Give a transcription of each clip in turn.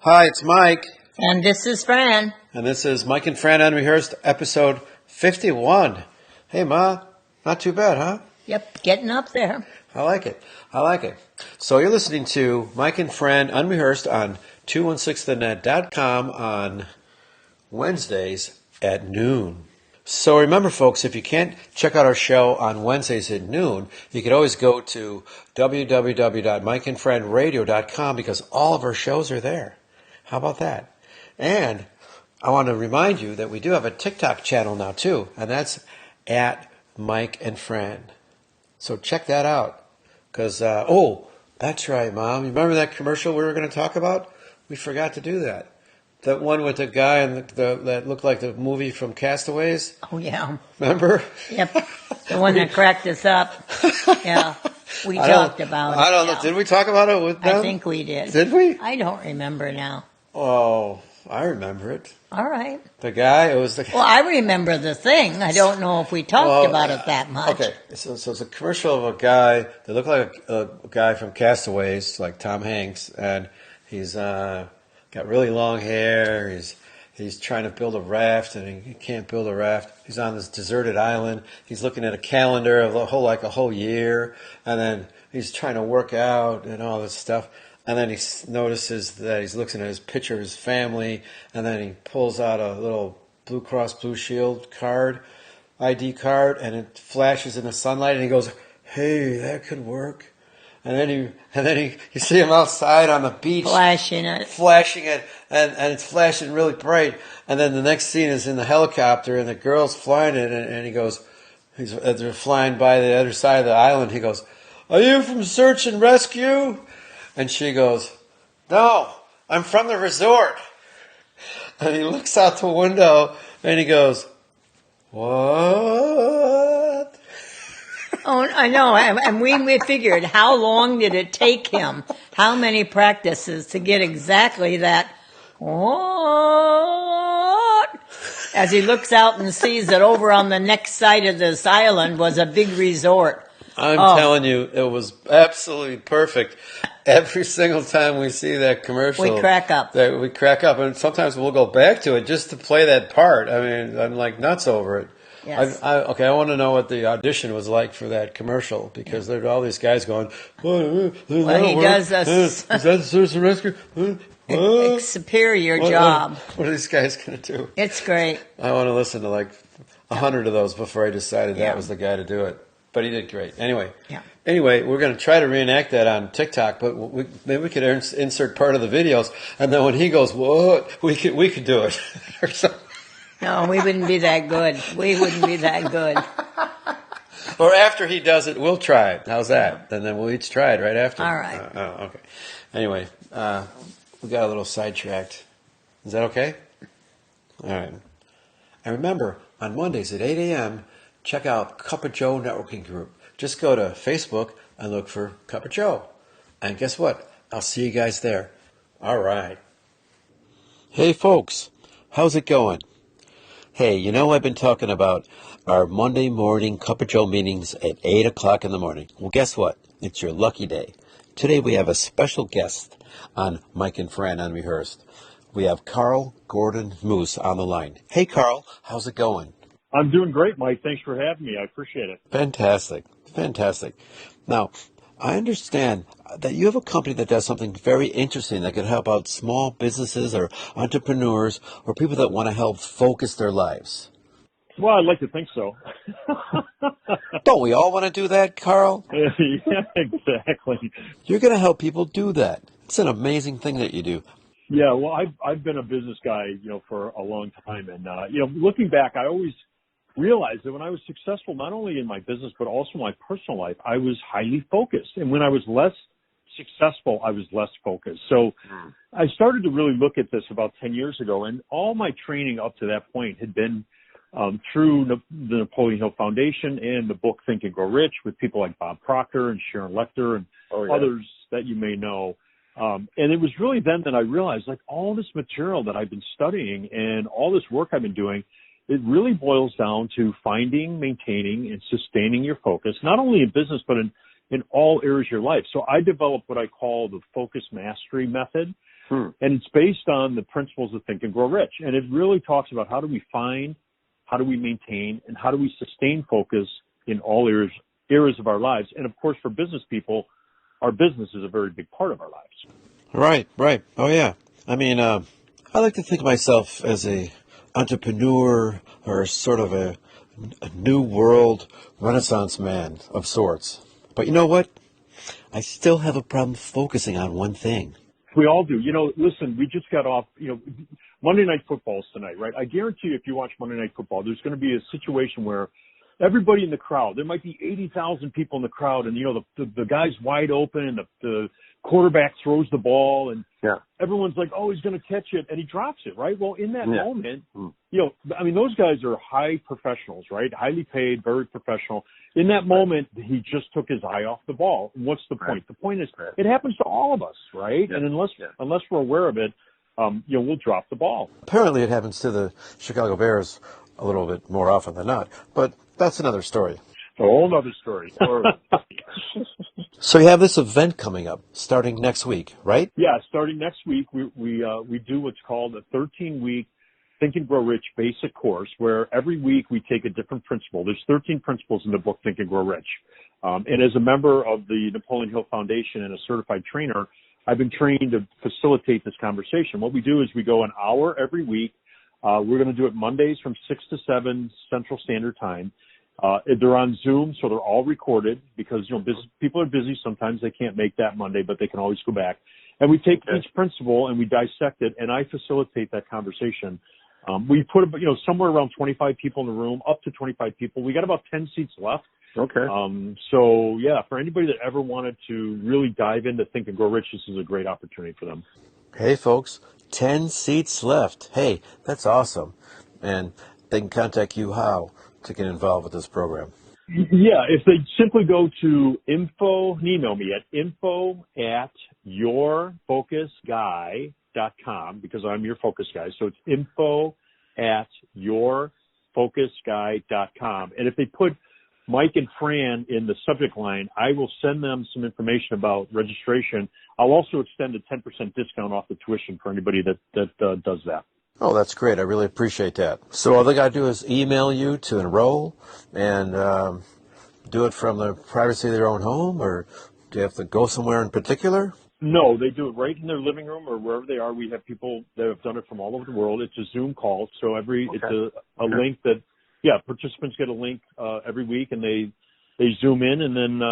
Hi, it's Mike. And this is Fran. And this is Mike and Fran Unrehearsed, episode 51. Hey, Ma. Not too bad, huh? Yep, getting up there. I like it. So you're listening to Mike and Fran Unrehearsed on 216thenet.com on Wednesdays at noon. So remember, folks, if you can't check out our show on Wednesdays at noon, you can always go to www.mikeandfriendradio.com because all of our shows are there. How about that? And I want to remind you that we do have a TikTok channel now, too, and that's at Mike and Fran. So check that out. Because, that's right, Mom. You remember that commercial we were going to talk about? We forgot to do that. That one with the guy and that looked like the movie from Castaways? Oh, yeah. Remember? Yep. The one that cracked us up. Yeah. We talked about it. I don't know. Did we talk about it with them? I think we did. Did we? I don't remember now. Oh, I remember it. All right. The guy, it was the... Well, I remember the thing. I don't know if we talked about it that much. Okay, so it's a commercial of a guy that looked like a guy from Castaways, like Tom Hanks, and he's got really long hair. He's trying to build a raft, and he can't build a raft. He's on this deserted island. He's looking at a calendar of a whole year, and then he's trying to work out and all this stuff. And then he notices that he's looking at his picture of his family, and then he pulls out a little Blue Cross Blue Shield card, ID card, and it flashes in the sunlight, and he goes, "Hey, that could work." And then you see him outside on the beach, flashing it, and it's flashing really bright. And then the next scene is in the helicopter, and the girl's flying it, and he goes, they're flying by the other side of the island. He goes, "Are you from Search and Rescue?" And she goes, "No, I'm from the resort." And he looks out the window and he goes, "What?" Oh, I know. And we figured, how long did it take him? How many practices to get exactly that? What? As he looks out and sees that over on the next side of this island was a big resort. I'm telling you, it was absolutely perfect. Every single time we see that commercial, we crack up. And sometimes we'll go back to it just to play that part. I mean, I'm like nuts over it. Yes. I want to know what the audition was like for that commercial, because there are all these guys going, well, he does is that the Search and Rescue? a superior job. What are these guys going to do? It's great. I want to listen to like 100 of those before I decided that was the guy to do it. But he did great. Anyway, we're going to try to reenact that on TikTok, but maybe we could insert part of the videos, and then when he goes, "What?" we could do it or something. No, we wouldn't be that good. Or after he does it, we'll try it. How's that? And then we'll each try it right after. All right. Okay. Anyway, we got a little sidetracked. Is that okay? All right. And remember, on Mondays at 8 a.m., check out Cup of Joe Networking Group. Just go to Facebook and look for Cup of Joe. And guess what? I'll see you guys there. All right. Hey, folks. How's it going? Hey, I've been talking about our Monday morning Cup of Joe meetings at 8 o'clock in the morning. Well, guess what? It's your lucky day. Today we have a special guest on Mike and Fran Unrehearsed. We have Carl Gordon Moose on the line. Hey, Carl. How's it going? I'm doing great, Mike. Thanks for having me. I appreciate it. Fantastic. Now, I understand that you have a company that does something very interesting that could help out small businesses or entrepreneurs or people that want to help focus their lives. Well, I'd like to think so. Don't we all want to do that, Carl? Yeah, exactly. You're going to help people do that. It's an amazing thing that you do. Yeah, well, I've been a business guy, for a long time. And, looking back, I always realized that when I was successful, not only in my business, but also my personal life, I was highly focused. And when I was less successful, I was less focused. So I started to really look at this about 10 years ago. And all my training up to that point had been through the Napoleon Hill Foundation and the book Think and Grow Rich with people like Bob Proctor and Sharon Lechter and others that you may know. And it was really then that I realized, like, all this material that I've been studying and all this work I've been doing, it really boils down to finding, maintaining, and sustaining your focus, not only in business, but in all areas of your life. So I developed what I call the focus mastery method. And it's based on the principles of Think and Grow Rich. And it really talks about how do we find, how do we maintain, and how do we sustain focus in all areas of our lives. And of course, for business people, our business is a very big part of our lives. Right, right. Oh, yeah. I mean, I like to think of myself as a entrepreneur or sort of a new world Renaissance man of sorts. But you know what? I still have a problem focusing on one thing. We all do. Listen, we just got off, Monday Night Football's tonight, right? I guarantee you if you watch Monday Night Football, there's going to be a situation where everybody in the crowd, there might be 80,000 people in the crowd, and, the guy's wide open, and the quarterback throws the ball, and everyone's like, oh, he's going to catch it, and he drops it, right? Well, in that moment, those guys are high professionals, right? Highly paid, very professional. In that moment, he just took his eye off the ball. And what's the point? The point is, it happens to all of us, right? Yeah. And unless we're aware of it, we'll drop the ball. Apparently, it happens to the Chicago Bears a little bit more often than not, but that's another story. A whole other story. So you have this event coming up starting next week, right? Yeah, starting next week, we do what's called a 13-week Think and Grow Rich basic course, where every week we take a different principle. There's 13 principles in the book Think and Grow Rich. And as a member of the Napoleon Hill Foundation and a certified trainer, I've been trained to facilitate this conversation. What we do is we go an hour every week. We're going to do it Mondays from 6 to 7 Central Standard Time. They're on Zoom, so they're all recorded because, people are busy. Sometimes they can't make that Monday, but they can always go back. And we take each principle and we dissect it, and I facilitate that conversation. We put, somewhere around 25 people in the room, up to 25 people. We got about 10 seats left. Okay. For anybody that ever wanted to really dive into Think and Grow Rich, this is a great opportunity for them. Hey, folks, 10 seats left. Hey, that's awesome. And they can contact you how to get involved with this program? Yeah, if they simply go to email me at info@yourfocusguy.com, because I'm your focus guy. So it's info@yourfocusguy.com. And if they put Mike and Fran in the subject line, I will send them some information about registration. I'll also extend a 10% discount off the tuition for anybody that does that. Oh, that's great. I really appreciate that. So all they got to do is email you to enroll and do it from the privacy of their own home, or do you have to go somewhere in particular? No, they do it right in their living room or wherever they are. We have people that have done it from all over the world. It's a Zoom call, so it's a link that, participants get a link every week, and they Zoom in, and then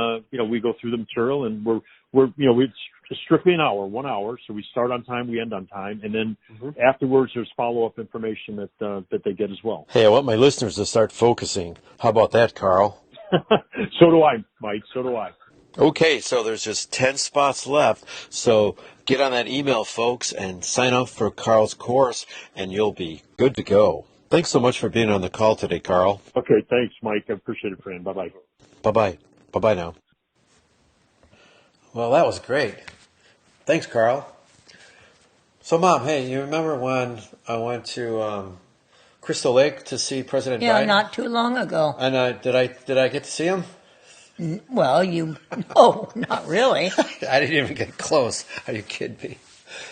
we go through the material, and it's strictly 1 hour. So we start on time, we end on time, and then afterwards there's follow-up information that they get as well. Hey, I want my listeners to start focusing. How about that, Carl? So do I, Mike. So do I. Okay, so there's just 10 spots left. So get on that email, folks, and sign up for Carl's course, and you'll be good to go. Thanks so much for being on the call today, Carl. Okay, thanks, Mike. I appreciate it, friend. Bye-bye. Bye-bye. Bye-bye now. Well, that was great. Thanks, Carl. So, Mom, hey, you remember when I went to Crystal Lake to see President Biden? Yeah, not too long ago. And did I get to see him? Well, no, not really. I didn't even get close. Are you kidding me?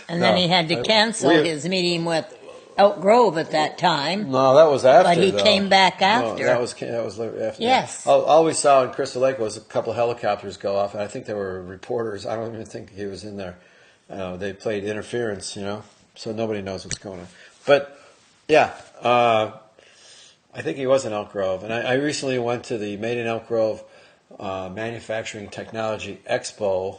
And then he had to cancel his meeting with Elk Grove at that time. No, that was after. But he came back after. No, that was after. Yes. All we saw in Crystal Lake was a couple of helicopters go off, and I think there were reporters. I don't even think he was in there. They played interference, so nobody knows what's going on. But yeah, I think he was in Elk Grove, and I recently went to the Made in Elk Grove Manufacturing Technology Expo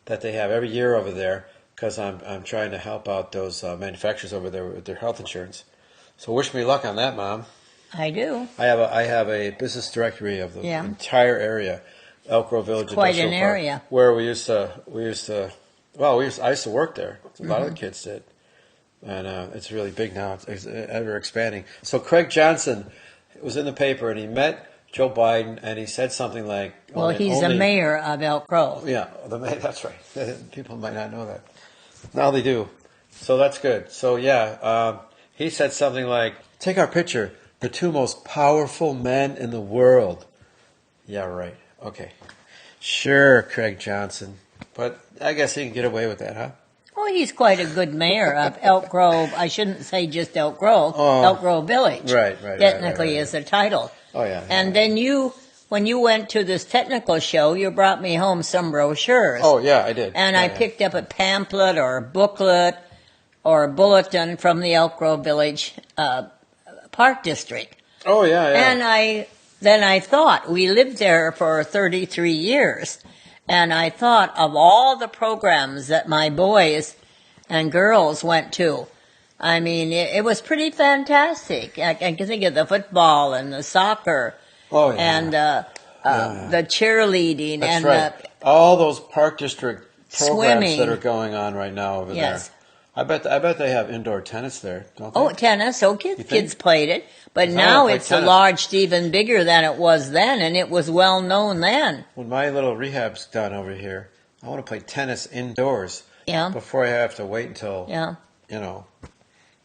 that they have every year over there, because I'm trying to help out those manufacturers over there with their health insurance. So wish me luck on that, Mom. I do. I have a business directory of the entire area, Elk Grove Village Quite Industrial an Park, area. where I used to work there. A lot of the kids did, and it's really big now. It's ever expanding. So Craig Johnson was in the paper, and he met Joe Biden, and he said something like, "Well, he's the mayor of Elk Grove." Yeah, the mayor. That's right. People might not know that. Now they do. So that's good. So he said something like, "Take our picture, the two most powerful men in the world." Yeah, right. Okay. Sure, Craig Johnson. But I guess he can get away with that, huh? Oh, he's quite a good mayor of Elk Grove. I shouldn't say just Elk Grove. Oh. Elk Grove Village. Right. Technically is the title. Oh, yeah. And then when you went to this technical show, you brought me home some brochures. Oh, yeah, I did. And Yeah, I yeah. picked up a pamphlet or a booklet or a bulletin from the Elk Grove Village Park District. Oh, yeah, yeah. And then I thought, we lived there for 33 years, and I thought of all the programs that my boys and girls went to. I mean, it was pretty fantastic. I can think of the football and the soccer. Oh, yeah. And the cheerleading. That's and right. All those Park District programs swimming. that are going on right now over Yes. there. I bet they have indoor tennis there, don't they? Oh, tennis. Oh, kids played it. But I now wanna play it's tennis. large, even bigger than it was then, and it was well known then. When my little rehab's done over here, I want to play tennis indoors Yeah, before I have to wait until, yeah.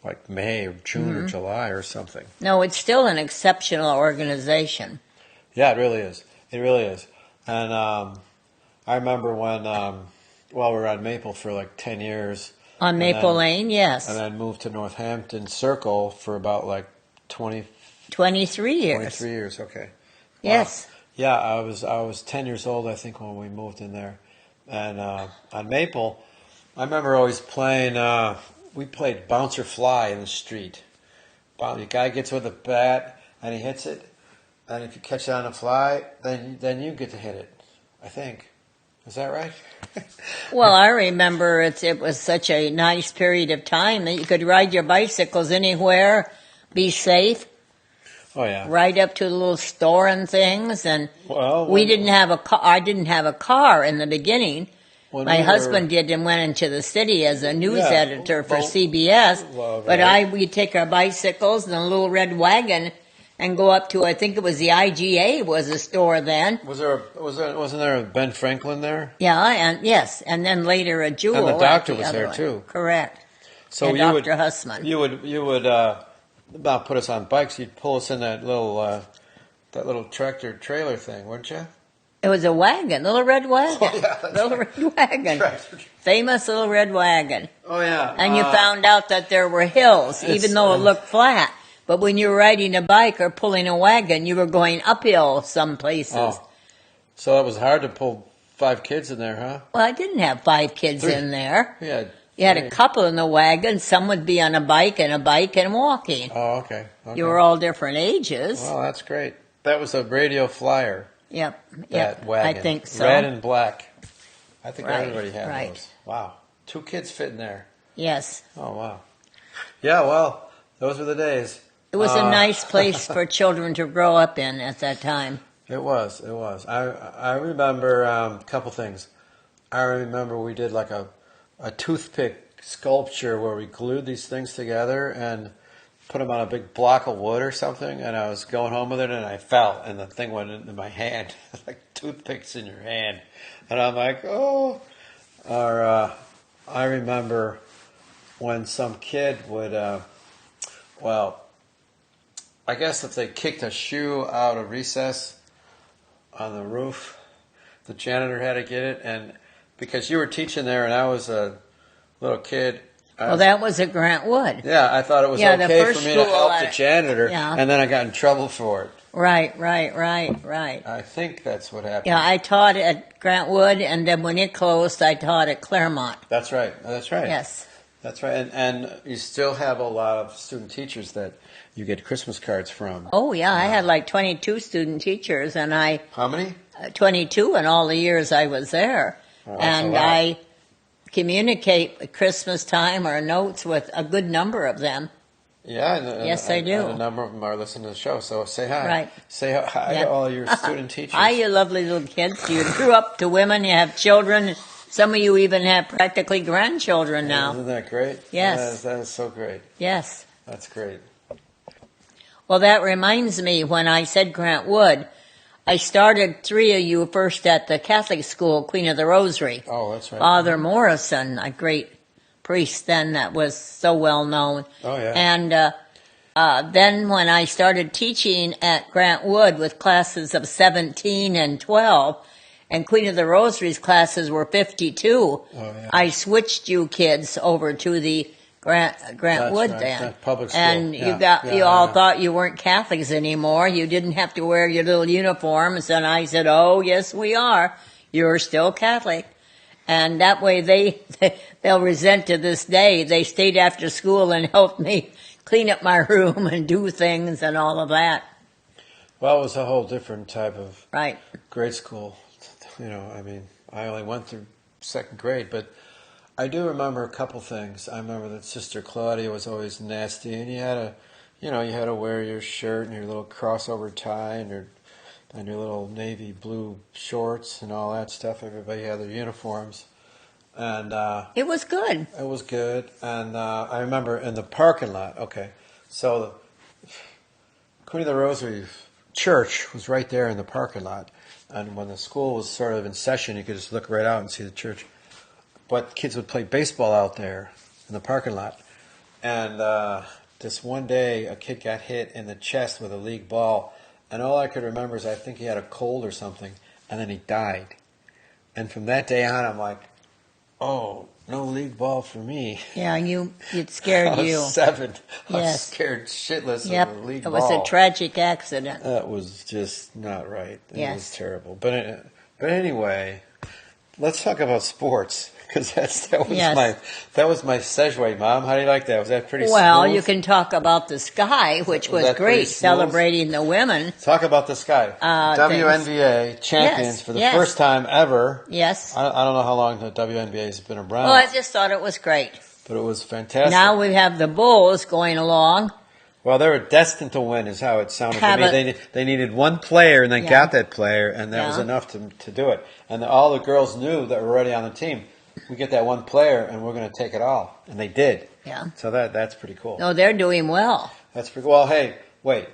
like May or June or July or something. No, it's still an exceptional organization. Yeah, it really is. It really is. And I remember when, we were on Maple for like 10 years. On Maple then- Lane, yes. And then moved to Northampton Circle for about like 23 years. 23 years, okay. Yes. Yeah, I was 10 years old, I think, when we moved in there. And on Maple, I remember always playing, we played bouncer fly in the street. The guy gets with a bat, and he hits it, and if you catch it on a fly, then you get to hit it, I think. Is that right? Well, I remember it was such a nice period of time that you could ride your bicycles anywhere, be safe, Oh, yeah. right up to the little store and things. And Well, we didn't have a car. I didn't have a car in the beginning. when My we husband were- did and went into the city as a news Yeah, editor for well, CBS. well, But right. we'd take our bicycles and a little red wagon and go up to, I think it was the IGA was a store then. wasn't there a Ben Franklin there? Yeah, and yes, and then later a Jewel. And the at doctor the was other there, one. too. Correct. So and you Dr. would Hussman. you would about put us on bikes. You'd pull us in that little tractor trailer thing, wouldn't you? It was a wagon, little red wagon. Oh, yeah, that's little red wagon. Famous little red wagon. Oh yeah. And you found out that there were hills, It's, even though it looked flat. But when you were riding a bike or pulling a wagon, you were going uphill some places. Oh, so it was hard to pull 5 kids in there, huh? Well, I didn't have 5 kids 3. in there. Yeah. You had a couple in the wagon. Some would be on a bike and walking. Oh, okay. You were all different ages. Well, that's great. That was a radio flyer. Yep. That Yep. wagon. I think so. Red and black. I think Right, everybody had right. those. Wow. 2 kids fit in there. Yes. Oh, wow. Yeah, well, those were the days. It was a nice place for children to grow up in at that time. It was. I remember a couple things. I remember we did like a toothpick sculpture where we glued these things together and put them on a big block of wood or something, and I was going home with it and I fell and the thing went into my hand, like toothpicks in your hand. And I'm like, oh. Or I remember when some kid would, I guess if they kicked a shoe out of recess on the roof, the janitor had to get it. And because you were teaching there and I was a little kid. Well, that was at Grant Wood. Yeah, I thought it was Yeah, the okay first for me to school help the janitor. Yeah. And then I got in trouble for it. Right. I think that's what happened. Yeah, I taught at Grant Wood, and then when it closed, I taught at Claremont. That's right. Yes. That's right. And you still have a lot of student teachers that you get Christmas cards from. Oh, yeah, I had like 22 student teachers, and How many? 22 in all the years I was there. Oh, that's a And lot. I communicate at Christmas time or notes with a good number of them. Yeah. And, Yes, I do. And a number of them are listening to the show, so say hi. Right. Say hi Yeah. to all your student teachers. Hi, you lovely little kids. You grew up to women, you have children. Some of you even have practically grandchildren now. Isn't that great? Yes. That is so great. Yes. That's great. Well, that reminds me, when I said Grant Wood, I started 3 of you first at the Catholic school, Queen of the Rosary. Oh, that's right. Father Morrison, a great priest then that was so well known. Oh, yeah. And then when I started teaching at Grant Wood with classes of 17 and 12, and Queen of the Rosaries classes were 52. Oh, yeah. I switched you kids over to the Grant Wood right, then. that public school. And Yeah, you all yeah. thought you weren't Catholics anymore. You didn't have to wear your little uniforms. And I said, oh, yes, we are. You're still Catholic. And that way they'll resent to this day. They stayed after school and helped me clean up my room and do things and all of that. Well, it was a whole different type of Right. grade school. You know, I mean, I only went through second grade, but I do remember a couple things. I remember that Sister Claudia was always nasty, and you had to wear your shirt and your little crossover tie and your little navy blue shorts and all that stuff. Everybody had their uniforms, and It was good. it was good. And I remember in the parking lot. Okay, so the Queen of the Rosary Church was right there in the parking lot, and when the school was sort of in session, you could just look right out and see the church. But kids would play baseball out there in the parking lot. And this one day, a kid got hit in the chest with a league ball. And all I could remember is I think he had a cold or something. And then he died. And from that day on, I'm like, oh, no league ball for me. Yeah, it scared I was you. 7. I was Yes. scared shitless Yep. of a league It ball. was a tragic accident. That was just not right. It Yes. was terrible. But anyway, let's talk about sports. Because that was my segue, Mom. How do you like that? Was that pretty Well, smooth? you can talk about the sky, which Was was that pretty great, smooth? celebrating the women. Talk about the sky. WNBA champions Yes, for the yes. first time ever. Yes. I don't know how long the WNBA has been around, Well, I just thought it was great. but it was fantastic. Now we have the Bulls going along. Well, they were destined to win, is how it sounded to Have me. They needed one player, and they Yeah. got that player, and that was Yeah. enough to do it. And all the girls knew that were already on the team. We get that one player, and we're going to take it all, and they did. Yeah. So that's pretty cool. No, they're doing well. That's pretty well. Hey, wait.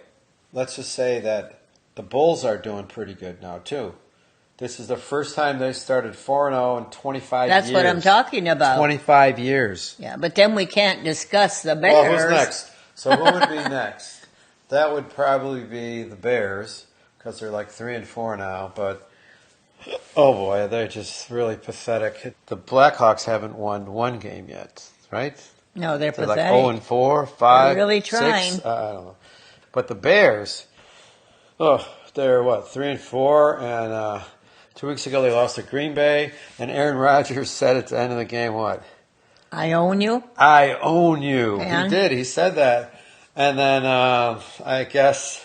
Let's just say that the Bulls are doing pretty good now too. This is the first time they started 4-0 in 25 That's years. what I'm talking about. 25 years. Yeah, but then we can't discuss the Bears. Well, who's next? So who would be next? That would probably be the Bears because they're like 3-4 now. But oh boy, they're just really pathetic. The Blackhawks haven't won one game yet, right? No, they're They're pathetic. like 0-4, 5, They're really 6. trying. I don't know. But the Bears, they're what, 3-4, and 2 weeks ago they lost to Green Bay, and Aaron Rodgers said at the end of the game, what? I own you. I own you. And? He did. He said that. And then I guess,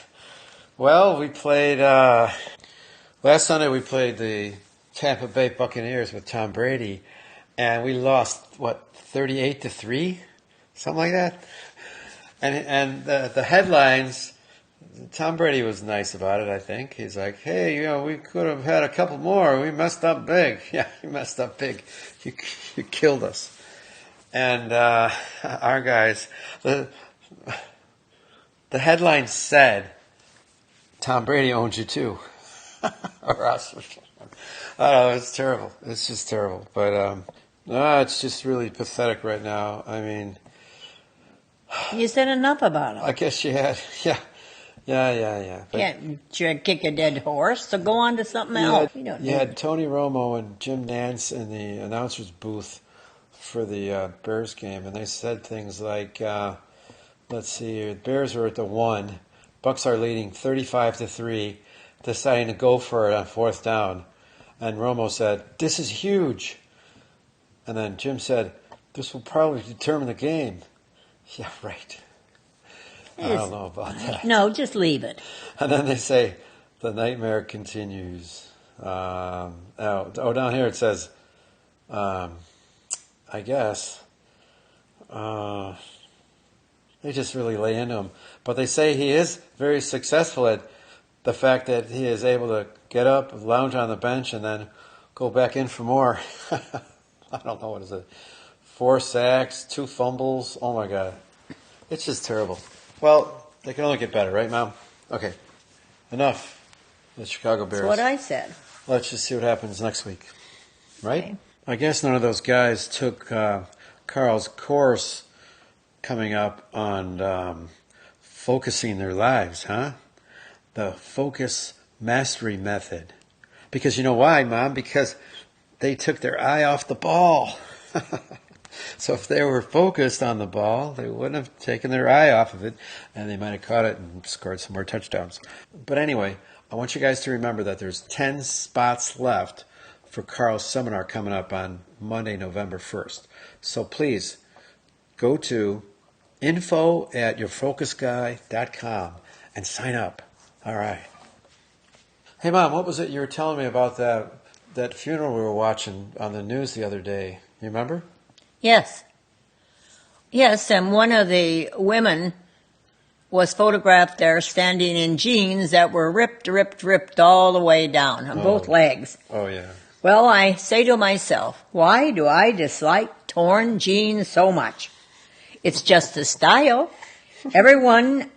well, we played, last Sunday we played the Tampa Bay Buccaneers with Tom Brady, and we lost, what, 38-3? Something like that? And the headlines, Tom Brady was nice about it, I think. He's like, hey, we could have had a couple more. We messed up big. Yeah, you messed up big. You killed us. And our guys, the headline said, Tom Brady owns you too. Or us. I don't know, it's terrible. It's just terrible. But it's just really pathetic right now. I mean, You said enough about them. I guess you had, yeah. But Can't kick a dead horse, so go on to something else. you had Tony Romo and Jim Nantz in the announcer's booth for the Bears game, and they said things like, let's see, the Bears are at the 1, Bucks are leading 35-3, deciding to go for it on 4th down. And Romo said, this is huge. And then Jim said, this will probably determine the game. Yeah, right. I don't know about that. No, just leave it. And then they say, the nightmare continues. Down here it says, I guess, they just really lay into him. But they say he is very successful at the fact that he is able to get up, lounge on the bench, and then go back in for more. I don't know, what is it? 4 sacks, 2 fumbles. Oh, my God. It's just terrible. Well, they can only get better, right, Mom? Okay. Enough. The Chicago Bears. That's what I said. Let's just see what happens next week. Right? Okay. I guess none of those guys took Carl's course coming up on focusing their lives, huh? The focus mastery method. Because you know why, Mom? Because they took their eye off the ball. So if they were focused on the ball, they wouldn't have taken their eye off of it, and they might have caught it and scored some more touchdowns. But anyway, I want you guys to remember that there's 10 spots left for Carl's seminar coming up on Monday, November 1st. So please go to info@yourfocusguy.com and sign up. All right. Hey, Mom, what was it you were telling me about that funeral we were watching on the news the other day? You remember? Yes. Yes, and one of the women was photographed there standing in jeans that were ripped all the way down on both legs. Oh, yeah. Well, I say to myself, why do I dislike torn jeans so much? It's just a style. Everyone,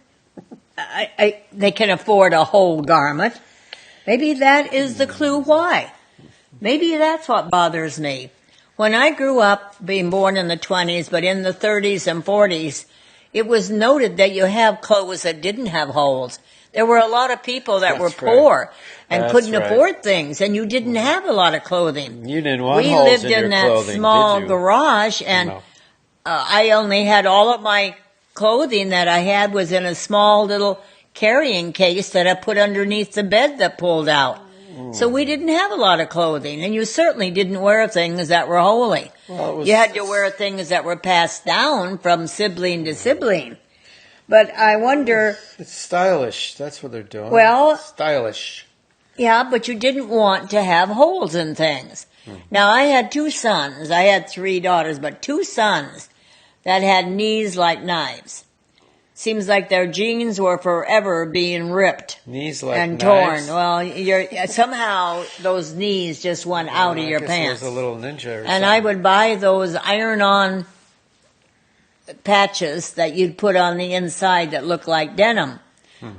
they can afford a whole garment. Maybe that is the clue why. Maybe that's what bothers me. When I grew up, being born in the 20s, but in the 30s and 40s, it was noted that you have clothes that didn't have holes. There were a lot of people that were poor and couldn't afford things, and you didn't have a lot of clothing. You didn't want We holes lived in your in that clothing, small did you? garage, and I only had all of my clothing that I had was in a small little carrying case that I put underneath the bed that pulled out. So we didn't have a lot of clothing, and you certainly didn't wear things that were holy. Well, you had to wear things that were passed down from sibling to sibling. But I wonder... It's stylish. That's what they're doing. Well... Stylish. Yeah, but you didn't want to have holes in things. Now, I had 2 sons. I had 3 daughters, but 2 sons that had knees like knives. Seems like their jeans were forever being ripped Knees like and knives. torn. Well, somehow those knees just went out of your pants. It was a little ninja or and I would buy those iron-on patches that you'd put on the inside that looked like denim.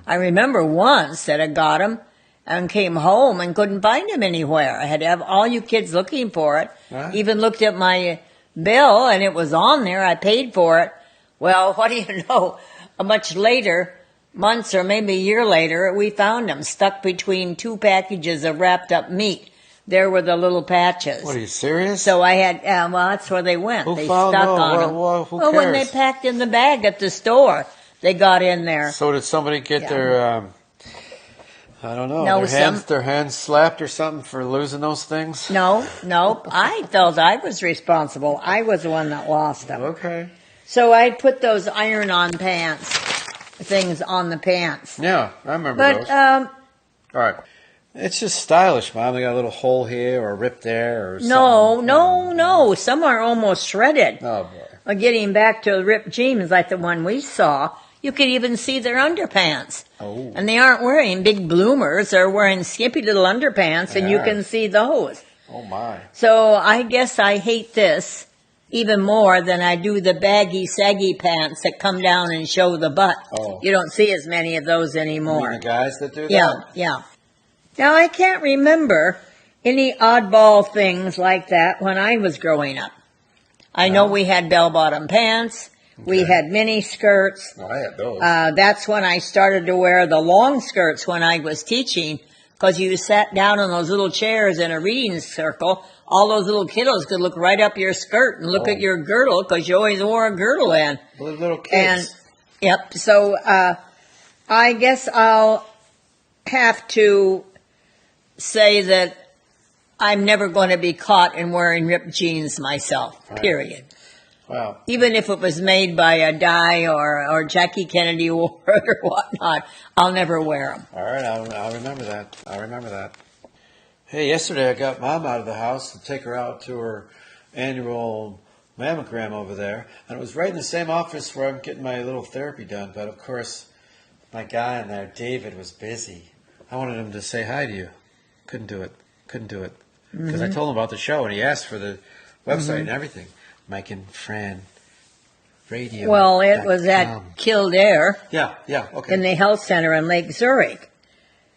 I remember once that I got them and came home and couldn't find them anywhere. I had to have all you kids looking for it. Huh? Even looked at my bill, and it was on there. I paid for it. Well, what do you know? Much later, months or maybe a year later, we found them stuck between 2 packages of wrapped up meat. There were the little patches. What, are you serious? So I had, well, that's where they went. Who they found stuck those? on them. Well, who well, when they cares? packed in the bag at the store, they got in there. So did somebody get their, I don't know, No, their hands slapped or something for losing those things? No. I felt I was responsible. I was the one that lost them. Okay. So I put those iron-on things on the pants. Yeah, I remember But, those. All right. It's just stylish, Mom. They got a little hole here or a rip there or something. No. Some are almost shredded. Oh, boy. Getting back to ripped jeans like the one we saw, you could even see their underpants. Oh. And they aren't wearing big bloomers. They're wearing skimpy little underpants, and you can see those. Oh, my. So I guess I hate this even more than I do the baggy, saggy pants that come down and show the butt. Oh. You don't see as many of those You anymore. mean the guys that do that? Yeah. Now, I can't remember any oddball things like that when I was growing up. I know we had bell-bottom pants. We had mini skirts. Oh, I had those. That's when I started to wear the long skirts when I was teaching, because you sat down on those little chairs in a reading circle. All those little kiddos could look right up your skirt and look at your girdle, because you always wore a girdle in. Little kids. Yep. So I guess I'll have to say that I'm never going to be caught in wearing ripped jeans myself, period. Wow. Even if it was made by a Di or Jackie Kennedy wore it or whatnot, I'll never wear them. All right, I'll remember that. Hey, yesterday I got Mom out of the house to take her out to her annual mammogram over there, and it was right in the same office where I'm getting my little therapy done, but of course, my guy in there, David, was busy. I wanted him to say hi to you. Couldn't do it. Because I told him about the show, and he asked for the website and everything. Mike and Fran Radio. Well, it was at Kildare Yeah, okay. in the health center in Lake Zurich.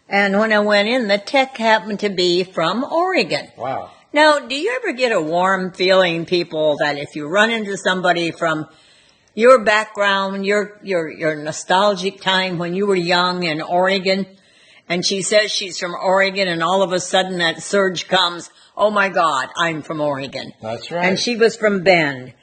And when I went in, the tech happened to be from Oregon. Wow. Now, do you ever get a warm feeling, people, that if you run into somebody from your background, your nostalgic time when you were young in Oregon, And she says she's from Oregon, and all of a sudden that surge comes, oh my God, I'm from Oregon. That's right. And she was from Bend.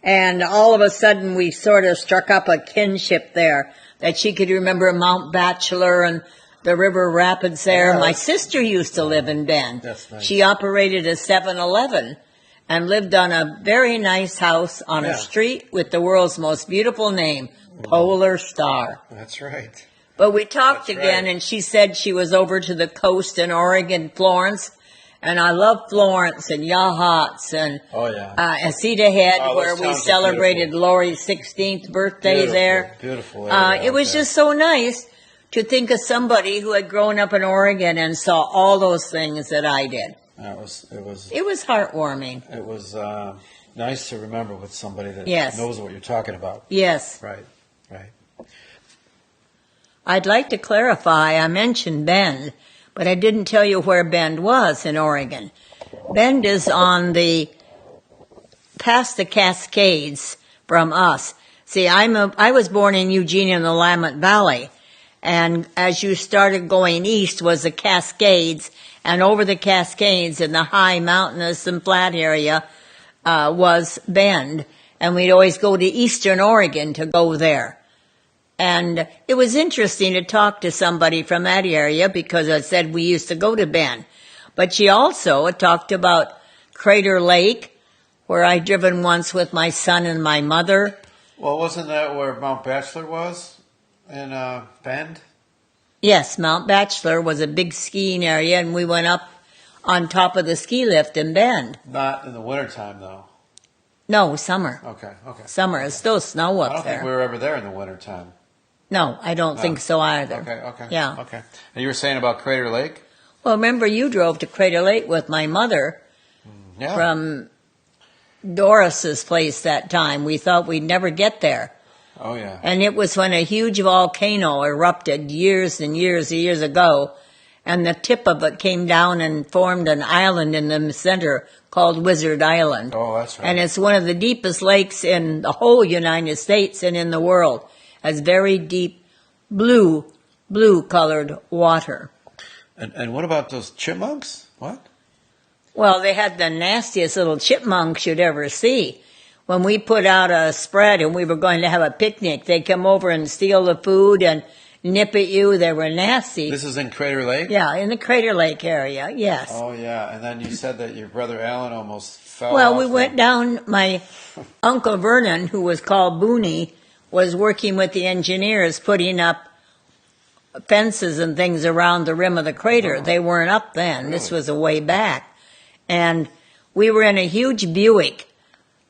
And all of a sudden we sort of struck up a kinship there, that she could remember Mount Bachelor and the river rapids there. Yeah. My sister used to live in Bend. That's nice. She operated a 7-Eleven and lived on a very nice house on a street with the world's most beautiful name, Polar Star. That's right. But we talked That's again, right. and she said she was over to the coast in Oregon, Florence. And I love Florence and Yachats and Cedar Head, Oh, those where we towns are celebrated beautiful. Lori's 16th birthday there. Beautiful area It was out there. just so nice to think of somebody who had grown up in Oregon and saw all those things that I did. It was It was heartwarming. nice to remember with somebody that Yes. knows what you're talking about. Yes. Right. Right. I'd like to clarify, I mentioned Bend, but I didn't tell you where Bend was in Oregon. Bend is past the Cascades from us. See, I was born in Eugene in the Willamette Valley, and as you started going east was the Cascades, and over the Cascades in the high mountainous and flat area was Bend, and we'd always go to eastern Oregon to go there. And it was interesting to talk to somebody from that area because I said we used to go to Bend. But she also talked about Crater Lake, where I'd driven once with my son and my mother. Well, wasn't that where Mount Bachelor was in Bend? Yes, Mount Bachelor was a big skiing area, and we went up on top of the ski lift in Bend. Not in the wintertime, though. No, summer. Okay. Summer. It's still snow I up don't there. think we were ever there in the wintertime. No, I don't think so either. Okay. Yeah. Okay. And you were saying about Crater Lake? Well, remember you drove to Crater Lake with my mother Yeah. from Doris's place that time. We thought we'd never get there. Oh, yeah. And it was when a huge volcano erupted years and years ago, and the tip of it came down and formed an island in the center called Wizard Island. Oh, that's right. And it's one of the deepest lakes in the whole United States and in the world. It has very deep blue-colored water. And what about those chipmunks? What? Well, they had the nastiest little chipmunks you'd ever see. When we put out a spread and we were going to have a picnic, they'd come over and steal the food and nip at you. They were nasty. This is in Crater Lake? Yeah, in the Crater Lake area, yes. Oh, yeah. And then you said that your brother Alan almost fell Well, off we the- went down, my Uncle Vernon, who was called Booney, was working with the engineers putting up fences and things around the rim of the crater. They weren't up then. This was a way back. And we were in a huge Buick,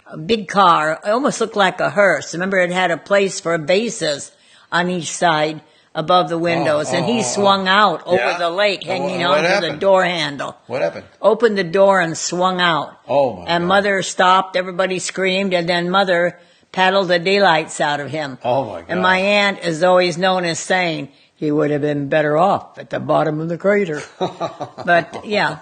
a big car. It almost looked like a hearse. Remember, it had a place for bases on each side above the windows. And he swung out over the lake, hanging What onto the happened? door handle. What happened? Opened the door and swung out. Oh, my And God. Mother stopped, everybody screamed, and then Mother paddled the daylights out of him. Oh, my God. And my aunt is always known as saying, he would have been better off at the bottom of the crater. But, yeah,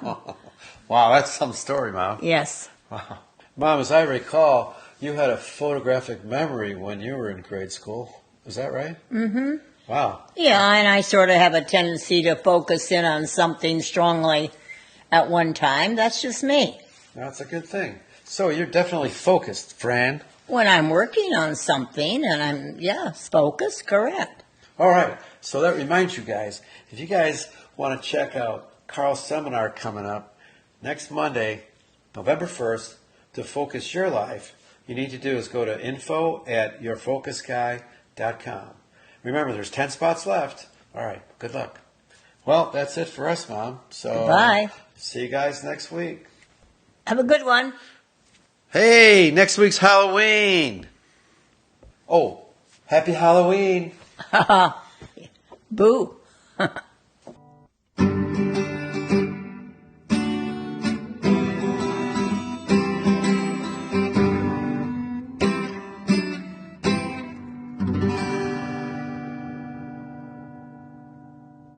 Wow, that's some story, Mom. yes. Wow. Mom, as I recall, you had a photographic memory when you were in grade school. Is that right? Mm-hmm. Wow. Yeah, and I sort of have a tendency to focus in on something strongly at one time. That's just me. That's a good thing. So you're definitely focused, Fran. When I'm working on something and I'm, focused, correct. All right. So that reminds you guys, if you guys want to check out Carl's seminar coming up next Monday, November 1st, to focus your life, you need to do is go to info@yourfocusguy.com. Remember, there's 10 spots left. All right. Good luck. Well, that's it for us, Mom. So Goodbye. See you guys next week. Have a good one. Hey, next week's Halloween. Oh, happy Halloween. Boo.